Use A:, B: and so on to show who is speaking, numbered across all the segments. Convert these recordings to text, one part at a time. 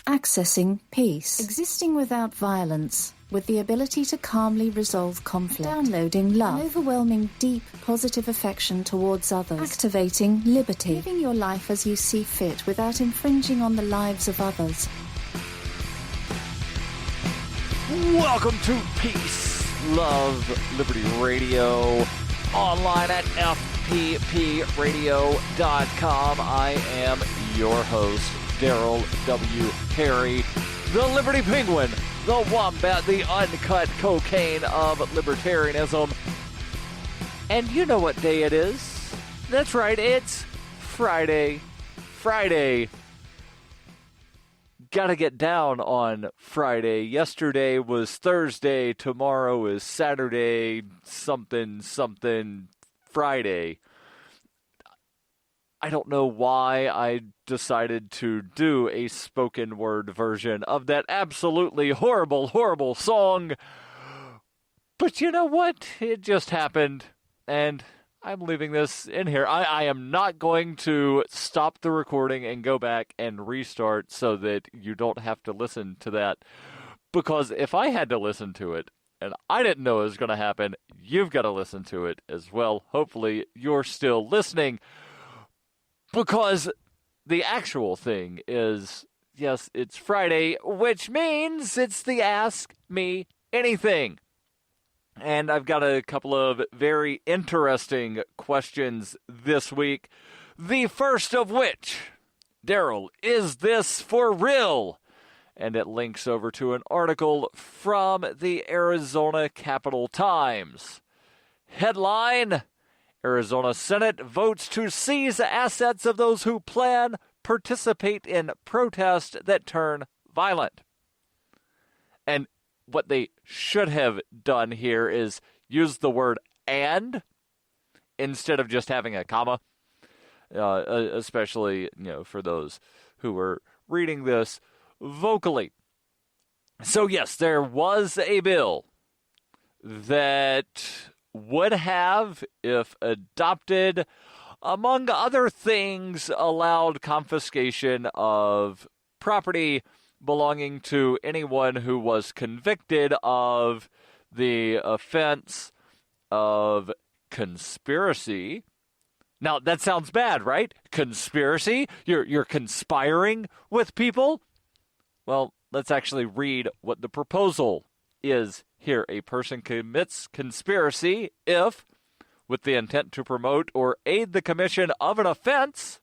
A: Accessing peace. Existing without violence, with the ability to calmly resolve conflict. Downloading love. An overwhelming, deep, positive affection towards others. Activating liberty. Living your life as you see fit without infringing on the lives of others.
B: Welcome to Peace, Love, Liberty Radio, online at fppradio.com. I am your host, Darryl W. Harry, the Liberty Penguin, the Wombat, the uncut cocaine of libertarianism. And you know what day it is. That's right, it's Friday. Gotta get down on Friday. Yesterday was Thursday, tomorrow is Saturday, something Friday. I don't know why I decided to do a spoken word version of that absolutely horrible song. But you know what? It just happened, and I'm leaving this in here. I am not going to stop the recording and go back and restart so that you don't have to listen to that. Because if I had to listen to it, and I didn't know it was going to happen, you've got to listen to it as well. Hopefully you're still listening. Because the actual thing is, yes, it's Friday, which means it's the Ask Me Anything. And I've got a couple of very interesting questions this week. The first of which, Darryl, is this for real? And it links over to an article from the Arizona Capitol Times. Headline: Arizona Senate votes to seize assets of those who participate in protests that turn violent. And what they should have done here is use the word "and" instead of just having a comma, especially for those who were reading this vocally. So yes, there was a bill that would have, if adopted, among other things, allowed confiscation of property belonging to anyone who was convicted of the offense of conspiracy. Now, that sounds bad, right? Conspiracy? You're conspiring with people? Well, let's actually read what the proposal is here. A person commits conspiracy if, with the intent to promote or aid the commission of an offense,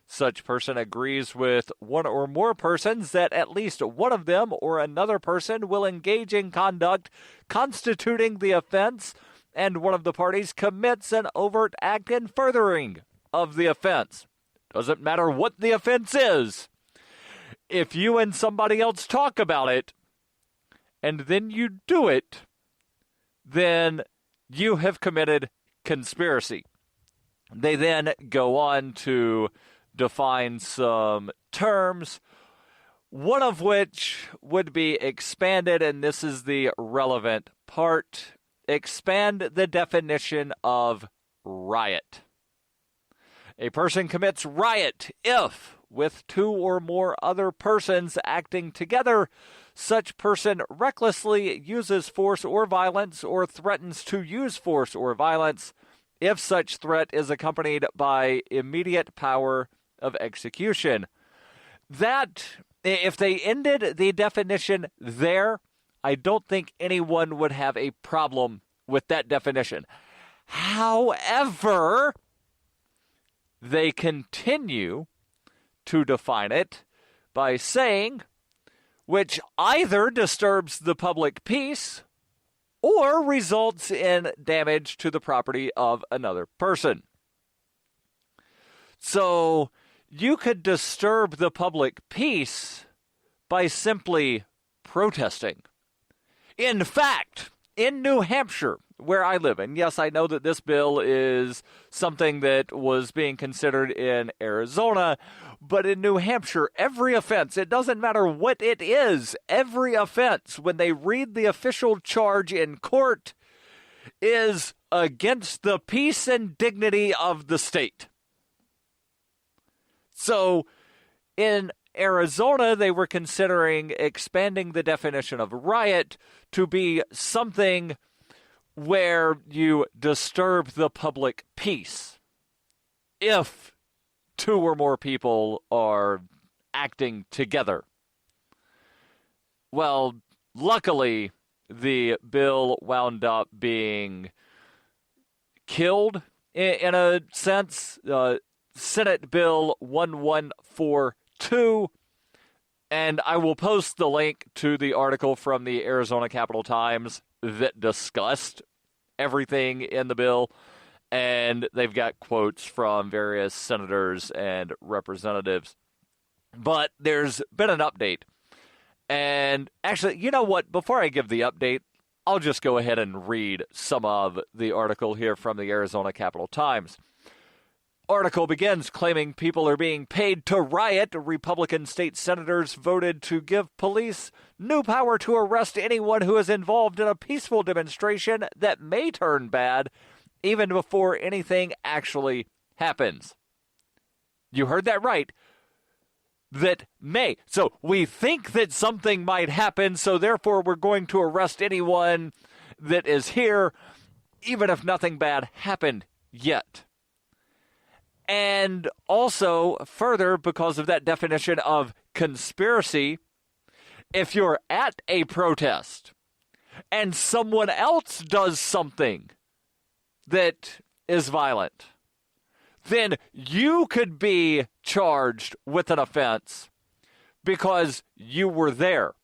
B: such person agrees with one or more persons that at least one of them or another person will engage in conduct constituting the offense, and one of the parties commits an overt act in furthering of the offense. Doesn't matter what the offense is. If you and somebody else talk about it, and then you do it, then you have committed conspiracy. They then go on to define some terms, one of which would be expanded, and this is the relevant part. Expand the definition of riot. A person commits riot if, with two or more other persons acting together, such person recklessly uses force or violence or threatens to use force or violence if such threat is accompanied by immediate power of execution. That, if they ended the definition there, I don't think anyone would have a problem with that definition. However, they continue to define it by saying, which either disturbs the public peace or results in damage to the property of another person. So you could disturb the public peace by simply protesting. In fact, in New Hampshire, where I live, and yes, I know that this bill is something that was being considered in Arizona, but in New Hampshire, every offense, it doesn't matter what it is, every offense, when they read the official charge in court, is against the peace and dignity of the state. So, in Arizona, they were considering expanding the definition of riot to be something where you disturb the public peace if two or more people are acting together. Well, luckily, the bill wound up being killed in a sense. Senate Bill 1142, and I will post the link to the article from the Arizona Capitol Times that discussed everything in the bill, and they've got quotes from various senators and representatives. But there's been an update. And actually, you know what? Before I give the update, I'll just go ahead and read some of the article here from the Arizona Capitol Times. Article begins claiming people are being paid to riot. Republican state senators voted to give police new power to arrest anyone who is involved in a peaceful demonstration that may turn bad even before anything actually happens. You heard that right. That may. So we think that something might happen, so therefore we're going to arrest anyone that is here, even if nothing bad happened yet. And also, further, because of that definition of conspiracy, if you're at a protest and someone else does something that is violent, then you could be charged with an offense because you were there.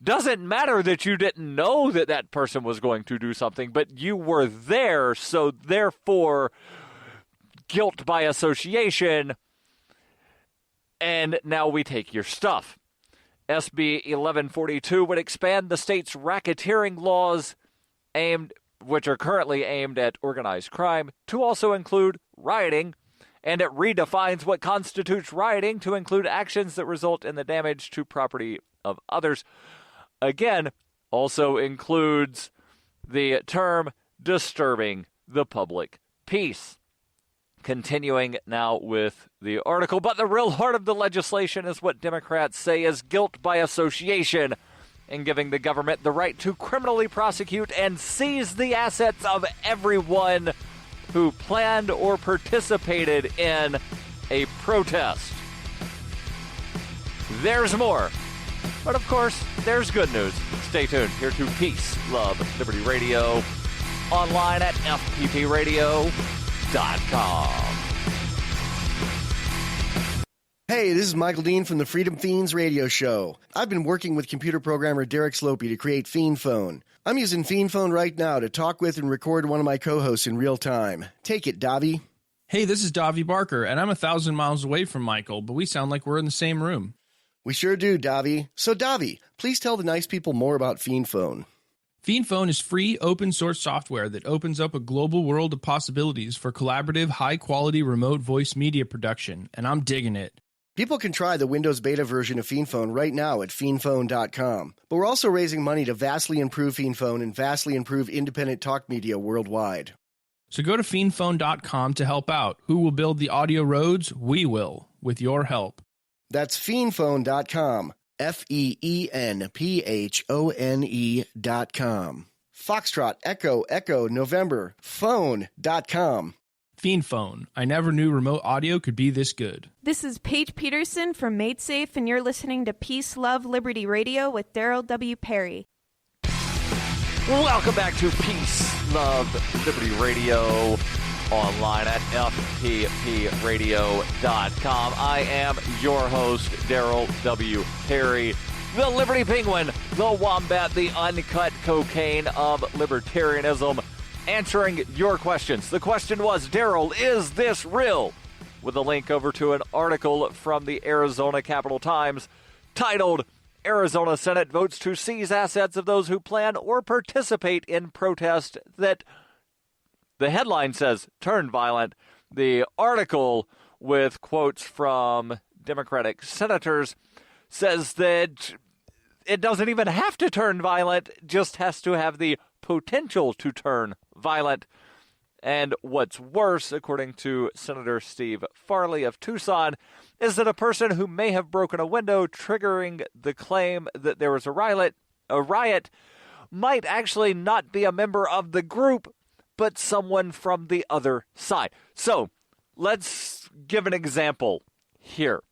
B: Doesn't matter that you didn't know that that person was going to do something, but you were there, so therefore guilt by association, and now we take your stuff. SB 1142 would expand the state's racketeering laws, which are currently aimed at organized crime, to also include rioting, and it redefines what constitutes rioting to include actions that result in the damage to property of others. Again, also includes the term disturbing the public peace. Continuing now with the article, but the real heart of the legislation is what Democrats say is guilt by association and giving the government the right to criminally prosecute and seize the assets of everyone who planned or participated in a protest. There's more. But of course, there's good news. Stay tuned here to Peace, Love, Liberty Radio, online at fppradio.com.
C: Hey, this is Michael Dean from the Freedom Fiends radio show. I've been working with computer programmer Derek Slopey to create Fiend Phone. I'm using Fiend Phone right now to talk with and record one of my co-hosts in real time. Take it, Davi.
D: Hey, this is Davi Barker, and I'm 1,000 miles away from Michael, but we sound like we're in the same room.
C: We sure do, Davi. So, Davi, please tell the nice people more about Fiend Phone.
D: Fiend Phone is free, open-source software that opens up a global world of possibilities for collaborative, high-quality remote voice media production, and I'm digging it.
C: People can try the Windows beta version of Fiend Phone right now at fiendphone.com. But we're also raising money to vastly improve Fiend Phone and vastly improve independent talk media worldwide.
D: So go to fiendphone.com to help out. Who will build the audio roads? We will, with your help.
C: That's fiendphone.com. FEENPHONE.com. Foxtrot, Echo, November, phone.com.
D: Fiend Phone. I never knew remote audio could be this good.
E: This is Paige Peterson from MaidSafe, and you're listening to Peace, Love, Liberty Radio with Darryl W. Perry.
B: Welcome back to Peace, Love, Liberty Radio, online at fppradio.com. I am your host, Darryl W. Perry, the Liberty Penguin, the Wombat, the uncut cocaine of libertarianism, answering your questions. The question was, Darryl, is this real? With a link over to an article from the Arizona Capitol Times titled, Arizona Senate votes to seize assets of those who plan or participate in protest that, the headline says, turn violent. The article, with quotes from Democratic senators, says that it doesn't even have to turn violent, just has to have the potential to turn violent. And what's worse, according to Senator Steve Farley of Tucson, is that a person who may have broken a window, triggering the claim that there was a riot, might actually not be a member of the group, but someone from the other side. So, let's give an example here.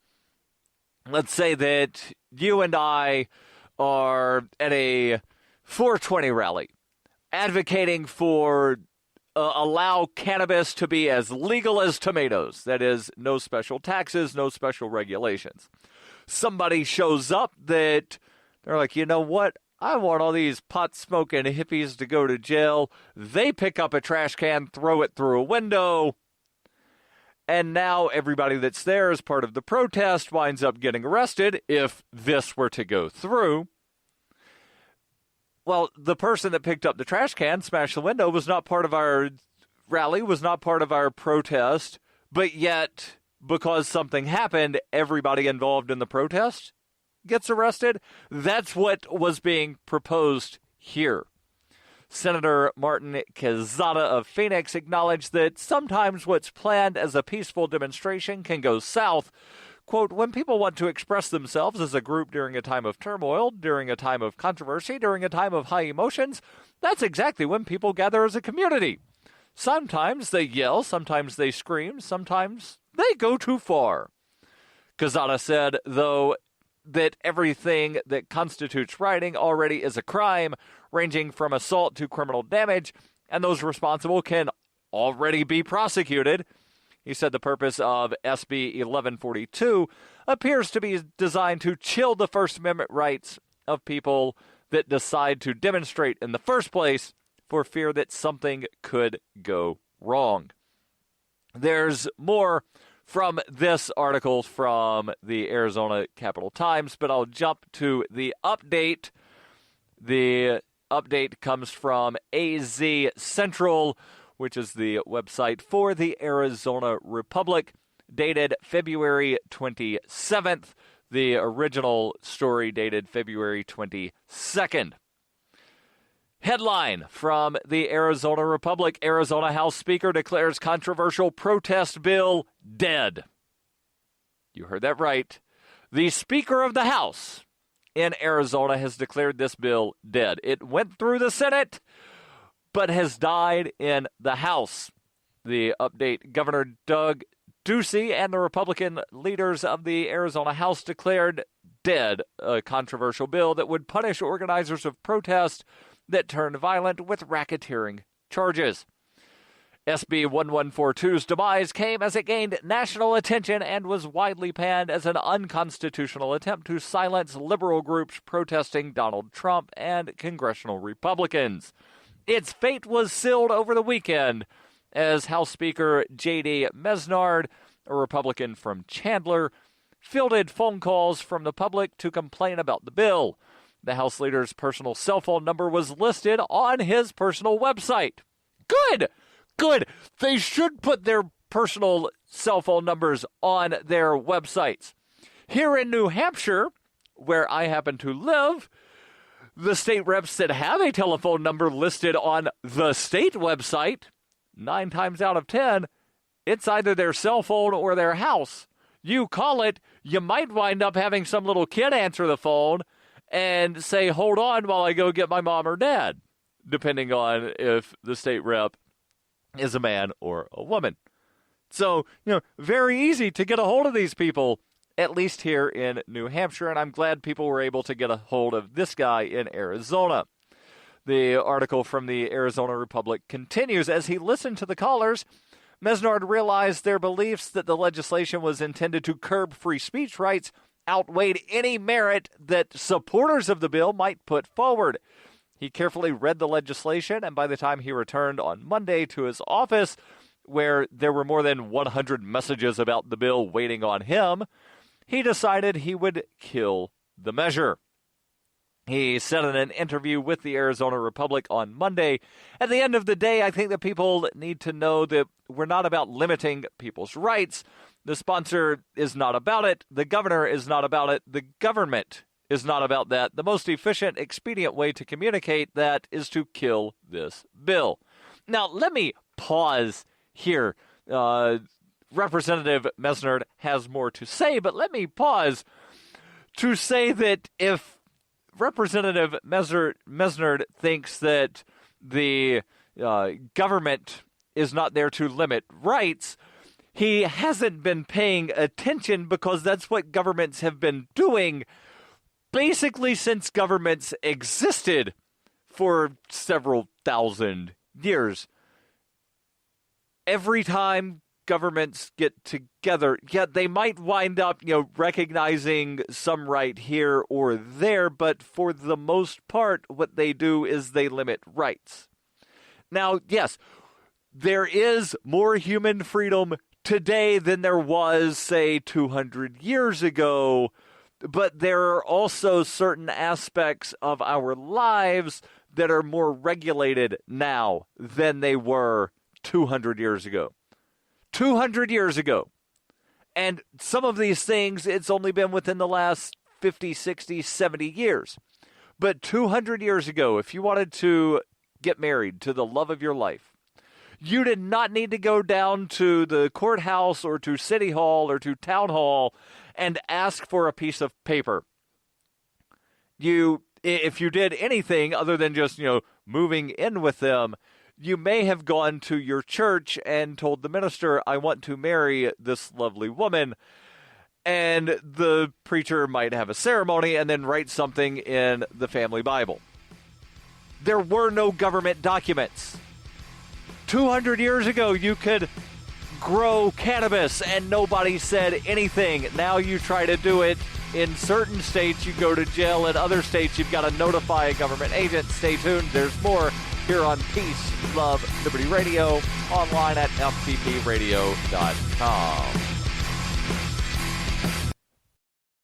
B: Let's say that you and I are at a 420 rally, advocating for allow cannabis to be as legal as tomatoes. That is, no special taxes, no special regulations. Somebody shows up that they're like, you know what? I want all these pot-smoking hippies to go to jail. They pick up a trash can, throw it through a window, and now everybody that's there as part of the protest winds up getting arrested if this were to go through. Well, the person that picked up the trash can, smashed the window, was not part of our rally, was not part of our protest, but yet, because something happened, everybody involved in the protest gets arrested. That's what was being proposed here. Senator Martin Quezada of Phoenix acknowledged that sometimes what's planned as a peaceful demonstration can go south. Quote, when people want to express themselves as a group during a time of turmoil, during a time of controversy, during a time of high emotions, that's exactly when people gather as a community. Sometimes they yell, sometimes they scream, sometimes they go too far. Quezada said, though, that everything that constitutes rioting already is a crime, ranging from assault to criminal damage, and those responsible can already be prosecuted. He said the purpose of SB 1142 appears to be designed to chill the First Amendment rights of people that decide to demonstrate in the first place for fear that something could go wrong. There's more from this article from the Arizona Capitol Times, but I'll jump to the update. The update comes from AZ Central, which is the website for the Arizona Republic, dated February 27th. The original story dated February 22nd. Headline from the Arizona Republic: Arizona House Speaker declares controversial protest bill dead. You heard that right. The Speaker of the House in Arizona has declared this bill dead. It went through the Senate, but has died in the House. The update: Governor Doug Ducey and the Republican leaders of the Arizona House declared dead a controversial bill that would punish organizers of protest that turned violent with racketeering charges. SB 1142's demise came as it gained national attention and was widely panned as an unconstitutional attempt to silence liberal groups protesting Donald Trump and congressional Republicans. Its fate was sealed over the weekend as House Speaker J.D. Mesnard, a Republican from Chandler, fielded phone calls from the public to complain about the bill. The House leader's personal cell phone number was listed on his personal website. Good! Good! They should put their personal cell phone numbers on their websites. Here in New Hampshire, where I happen to live, the state reps that have a telephone number listed on the state website, 9 times out of 10, it's either their cell phone or their house. You call it, you might wind up having some little kid answer the phone and say, hold on while I go get my mom or dad, depending on if the state rep is a man or a woman. So, very easy to get a hold of these people, at least here in New Hampshire, and I'm glad people were able to get a hold of this guy in Arizona. The article from the Arizona Republic continues. As he listened to the callers, Mesnard realized their beliefs that the legislation was intended to curb free speech rights outweighed any merit that supporters of the bill might put forward. He carefully read the legislation, and by the time he returned on Monday to his office, where there were more than 100 messages about the bill waiting on him, he decided he would kill the measure. He said in an interview with the Arizona Republic on Monday, at the end of the day, I think that people need to know that we're not about limiting people's rights. The sponsor is not about it. The governor is not about it. The government is not about that. The most efficient, expedient way to communicate that is to kill this bill. Now, let me pause here. Representative Mesnard has more to say, but let me pause to say that if Representative Mesnard thinks that the government is not there to limit rights, he hasn't been paying attention, because that's what governments have been doing basically since governments existed for several thousand years. Every time governments get together, they might wind up, recognizing some right here or there, but for the most part, what they do is they limit rights. Now, yes, there is more human freedom today than there was, say, 200 years ago, but there are also certain aspects of our lives that are more regulated now than they were 200 years ago. 200 years ago. And some of these things, it's only been within the last 50, 60, 70 years. But 200 years ago, if you wanted to get married to the love of your life, you did not need to go down to the courthouse or to City Hall or to Town Hall and ask for a piece of paper. If you did anything other than just, moving in with them, you may have gone to your church and told the minister, I want to marry this lovely woman. And the preacher might have a ceremony and then write something in the family Bible. There were no government documents. 200 years ago, you could grow cannabis and nobody said anything. Now you try to do it in certain states, you go to jail. In other states, you've got to notify a government agent. Stay tuned. There's more here on Peace, Love, Liberty Radio, online at fppradio.com.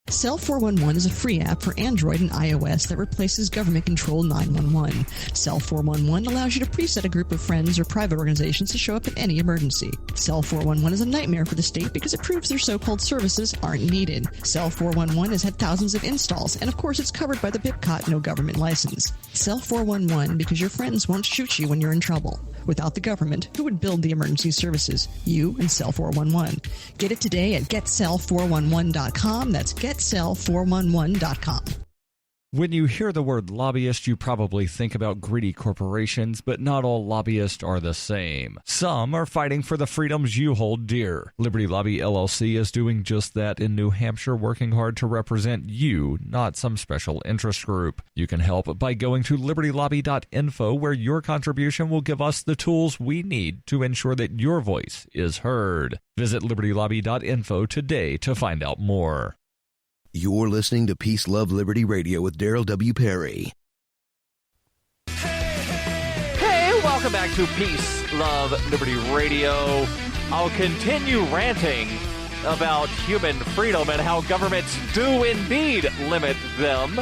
F: Cell 411 is a free app for Android and iOS that replaces government-controlled 911. Cell 411 allows you to preset a group of friends or private organizations to show up in any emergency. Cell 411 is a nightmare for the state because it proves their so-called services aren't needed. Cell 411 has had thousands of installs, and of course it's covered by the BIPCOT no government license. Cell 411 because your friends won't shoot you when you're in trouble. Without the government, who would build the emergency services? You and Cell 411. Get it today at getcell411.com. That's getcell411.com.
G: When you hear the word lobbyist, you probably think about greedy corporations, but not all lobbyists are the same. Some are fighting for the freedoms you hold dear. Liberty Lobby LLC is doing just that in New Hampshire, working hard to represent you, not some special interest group. You can help by going to libertylobby.info, where your contribution will give us the tools we need to ensure that your voice is heard. Visit libertylobby.info today to find out more.
H: You're listening to Peace, Love, Liberty Radio with Darryl W. Perry.
B: Hey, welcome back to Peace, Love, Liberty Radio. I'll continue ranting about human freedom and how governments do indeed limit them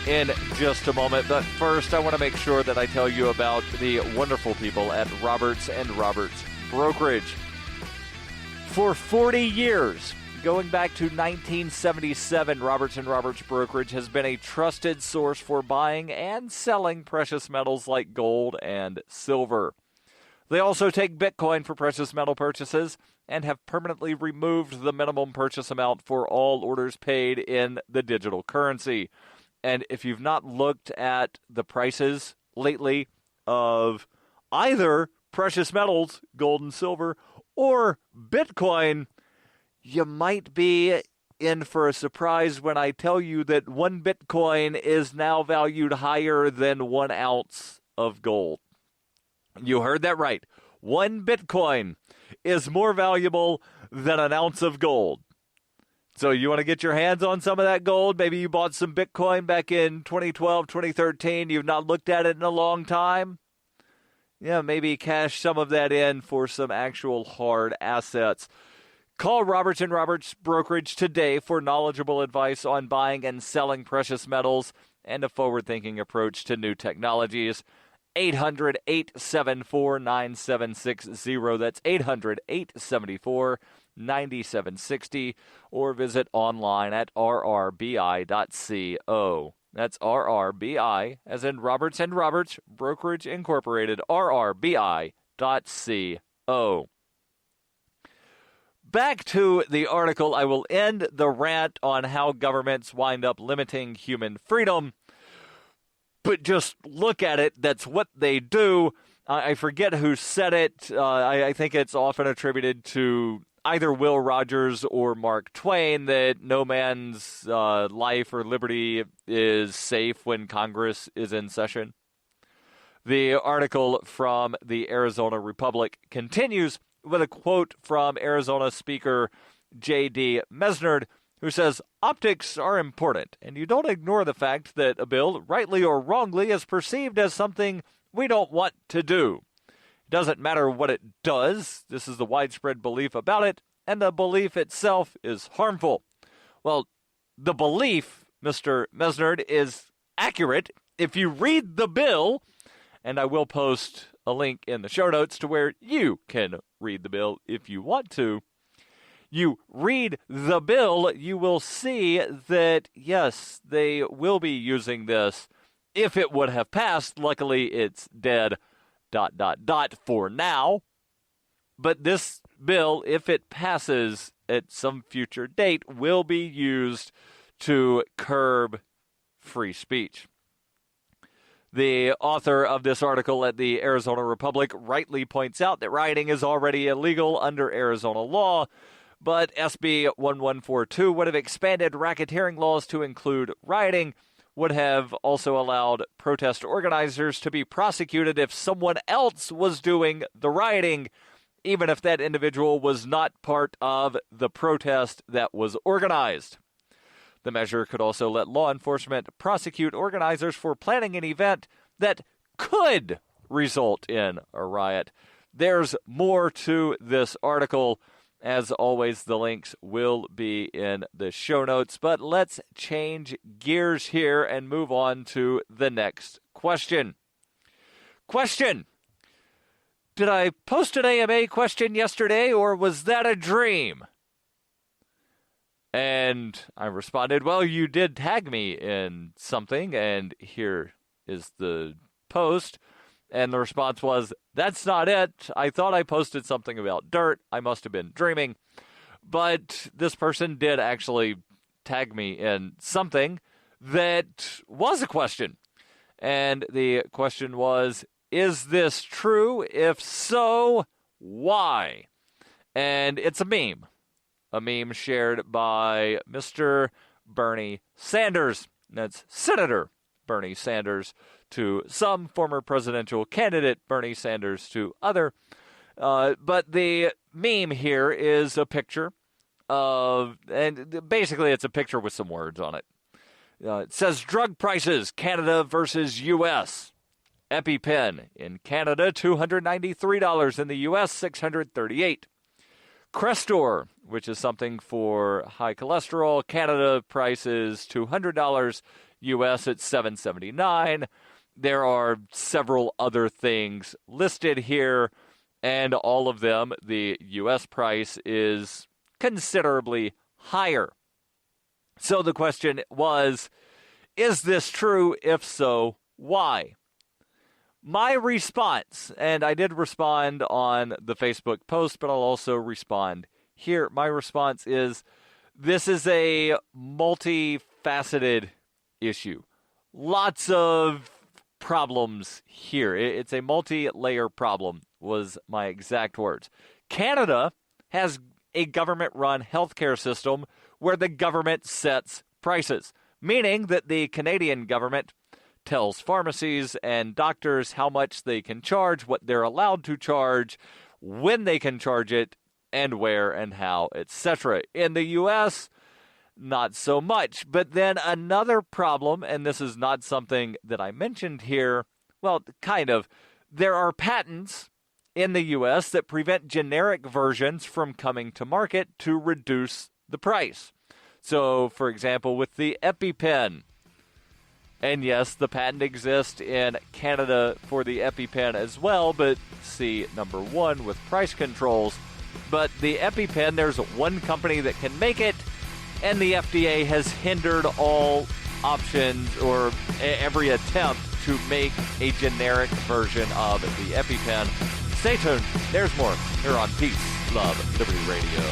B: in just a moment. But first, I want to make sure that I tell you about the wonderful people at Roberts & Roberts Brokerage. For 40 years, going back to 1977, Roberts & Roberts Brokerage has been a trusted source for buying and selling precious metals like gold and silver. They also take Bitcoin for precious metal purchases and have permanently removed the minimum purchase amount for all orders paid in the digital currency. And if you've not looked at the prices lately of either precious metals, gold and silver, or Bitcoin, you might be in for a surprise when I tell you that one Bitcoin is now valued higher than 1 ounce of gold. You heard that right. One Bitcoin is more valuable than an ounce of gold. So you want to get your hands on some of that gold? Maybe you bought some Bitcoin back in 2012, 2013. You've not looked at it in a long time. Yeah, maybe cash some of that in for some actual hard assets. Call Roberts & Roberts Brokerage today for knowledgeable advice on buying and selling precious metals and a forward-thinking approach to new technologies. 800-874-9760. That's 800-874-9760. Or visit online at rrbi.co. That's RRBI, as in Roberts and Roberts, Brokerage Incorporated, RRBI.co. Back to the article, I will end the rant on how governments wind up limiting human freedom. But just look at it, that's what they do. I forget who said it. I think it's often attributed to either Will Rogers or Mark Twain that no man's life or liberty is safe when Congress is in session. The article from the Arizona Republic continues with a quote from Arizona Speaker J.D. Mesnard, who says, "Optics are important, and you don't ignore the fact that a bill, rightly or wrongly, is perceived as something we don't want to do. It doesn't matter what it does. This is the widespread belief about it, and the belief itself is harmful." Well, the belief, Mr. Mesnard, is accurate if you read the bill, and I will post a link in the show notes to where you can read the bill if you want to. You read the bill, you will see that, yes, they will be using this if it would have passed. Luckily, it's dead, ... for now. But this bill, if it passes at some future date, will be used to curb free speech. The author of this article at the Arizona Republic rightly points out that rioting is already illegal under Arizona law, but SB 1142 would have expanded racketeering laws to include rioting, would have also allowed protest organizers to be prosecuted if someone else was doing the rioting, even if that individual was not part of the protest that was organized. The measure could also let law enforcement prosecute organizers for planning an event that could result in a riot. There's more to this article. As always, the links will be in the show notes, but let's change gears here and move on to the next question. Question: did I post an AMA question yesterday, or was that a dream? And I responded, well, you did tag me in something, and here is the post. And the response was, that's not it. I thought I posted something about dirt. I must have been dreaming. But this person did actually tag me in something that was a question. And the question was, is this true? If so, why? And it's a meme. A meme shared by Mr. Bernie Sanders. That's Senator Bernie Sanders to some, former presidential candidate Bernie Sanders to other. But the meme here is a picture of, and basically it's a picture with some words on it. It says, drug prices, Canada versus U.S. EpiPen in Canada, $293. In the U.S., $638. Crestor, which is something for high cholesterol, Canada prices $200, U.S. it's $779. There are several other things listed here, and all of them, the U.S. price is considerably higher. So the question was, is this true? If so, why? My response, and I did respond on the Facebook post, but I'll also respond here. My response is, this is a multifaceted issue. Lots of problems here. It's a multi-layer problem, was my exact words. Canada has a government-run healthcare system where the government sets prices, meaning that the Canadian government tells pharmacies and doctors how much they can charge, what they're allowed to charge, when they can charge it, and where and how, etc. In the U.S., not so much. But then another problem, and this is not something that I mentioned here, well, kind of, there are patents in the U.S. that prevent generic versions from coming to market to reduce the price. So, for example, with the EpiPen, and yes, the patent exists in Canada for the EpiPen as well, but see number 1 with price controls. But the EpiPen, there's one company that can make it, and the FDA has hindered all options or every attempt to make a generic version of the EpiPen. Stay tuned. There's more here on Peace, Love, Liberty Radio.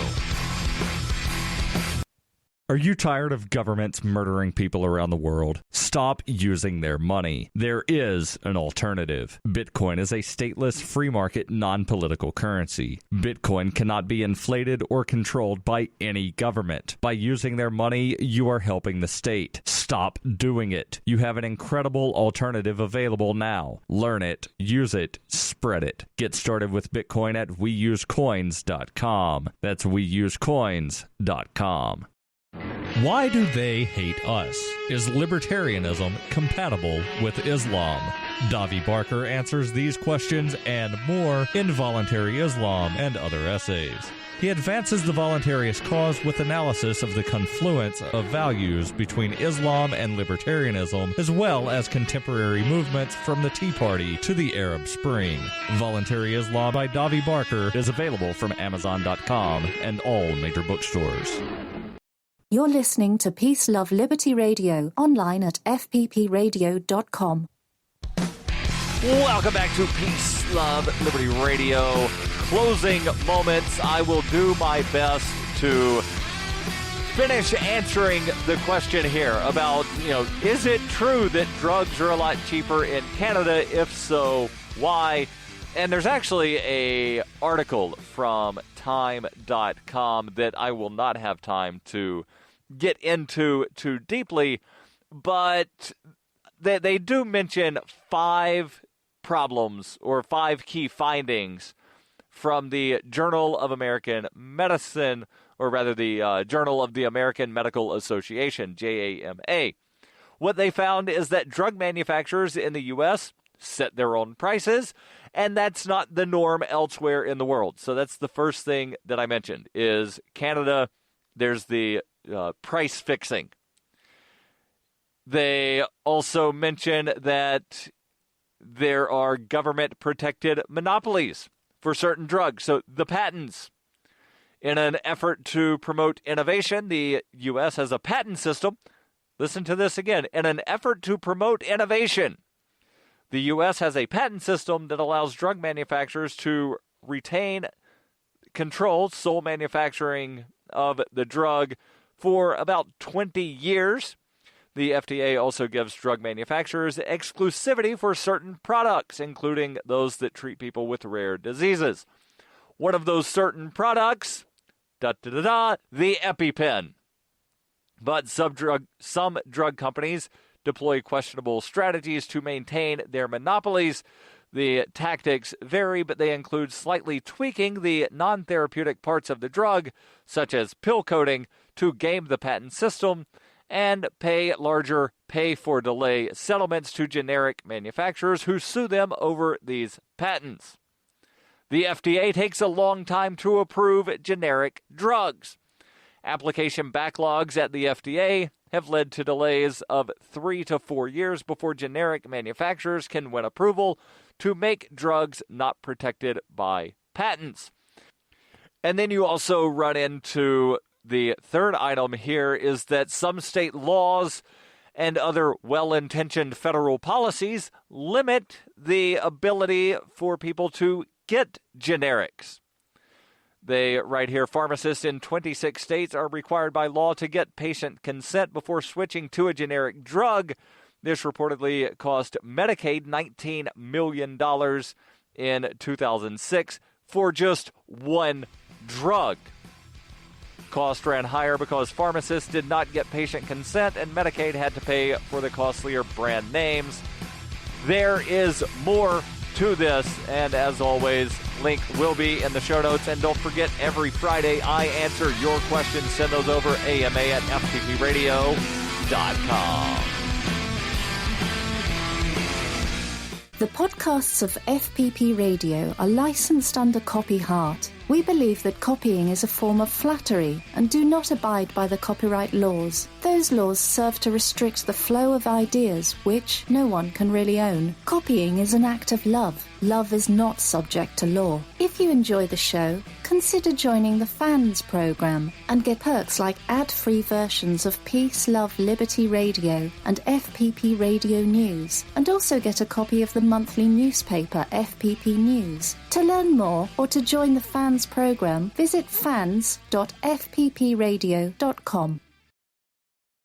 G: Are you tired of governments murdering people around the world? Stop using their money. There is an alternative. Bitcoin is a stateless, free market, non-political currency. Bitcoin cannot be inflated or controlled by any government. By using their money, you are helping the state. Stop doing it. You have an incredible alternative available now. Learn it, use it, spread it. Get started with Bitcoin at weusecoins.com. That's weusecoins.com. Why do they hate us? Is libertarianism compatible with Islam? Davi Barker answers these questions and more in Voluntary Islam and Other Essays. He advances the voluntarist cause with analysis of the confluence of values between Islam and libertarianism, as well as contemporary movements from the Tea Party to the Arab Spring. Voluntary Islam by Davi Barker is available from Amazon.com and all major bookstores.
A: You're listening to Peace, Love, Liberty Radio, online at fppradio.com.
B: Welcome back to Peace, Love, Liberty Radio. Closing moments. I will do my best to finish answering the question here about, is it true that drugs are a lot cheaper in Canada? If so, why? And there's actually an article from time.com that I will not have time to get into too deeply, but they do mention 5 problems or 5 key findings from the Journal of American Medicine, or rather the Journal of the American Medical Association, JAMA. What they found is that drug manufacturers in the U.S. set their own prices, and that's not the norm elsewhere in the world. So that's the first thing that I mentioned, is Canada, there's the price fixing. They also mention that there are government-protected monopolies for certain drugs. So the patents. In an effort to promote innovation, the U.S. has a patent system. Listen to this again. In an effort to promote innovation, the U.S. has a patent system that allows drug manufacturers to retain control, sole manufacturing of the drug, for about 20 years. The FDA also gives drug manufacturers exclusivity for certain products, including those that treat people with rare diseases. One of those certain products, the EpiPen. But some drug companies deploy questionable strategies to maintain their monopolies. The tactics vary, but they include slightly tweaking the non-therapeutic parts of the drug, such as pill coating, to game the patent system, and pay larger pay-for-delay settlements to generic manufacturers who sue them over these patents. The FDA takes a long time to approve generic drugs. Application backlogs at the FDA have led to delays of 3 to 4 years before generic manufacturers can win approval to make drugs not protected by patents. And then you also run into the third item here, is that some state laws and other well-intentioned federal policies limit the ability for people to get generics. They write here, pharmacists in 26 states are required by law to get patient consent before switching to a generic drug. This reportedly cost Medicaid $19 million in 2006 for just one drug. Cost ran higher because pharmacists did not get patient consent and Medicaid had to pay for the costlier brand names. There is more to this, and as always, link will be in the show notes. And don't forget, every Friday I answer your questions. Send those over ama@fppradio.com.
A: The podcasts of FPP Radio are licensed under Copy Heart. We believe that copying is a form of flattery and do not abide by the copyright laws. Those laws serve to restrict the flow of ideas which no one can really own. Copying is an act of love. Love is not subject to law. If you enjoy the show, consider joining the Fans program and get perks like ad-free versions of Peace, Love, Liberty Radio and FPP Radio News, and also get a copy of the monthly newspaper FPP News. To learn more or to join the Fans program, visit fans.fppradio.com.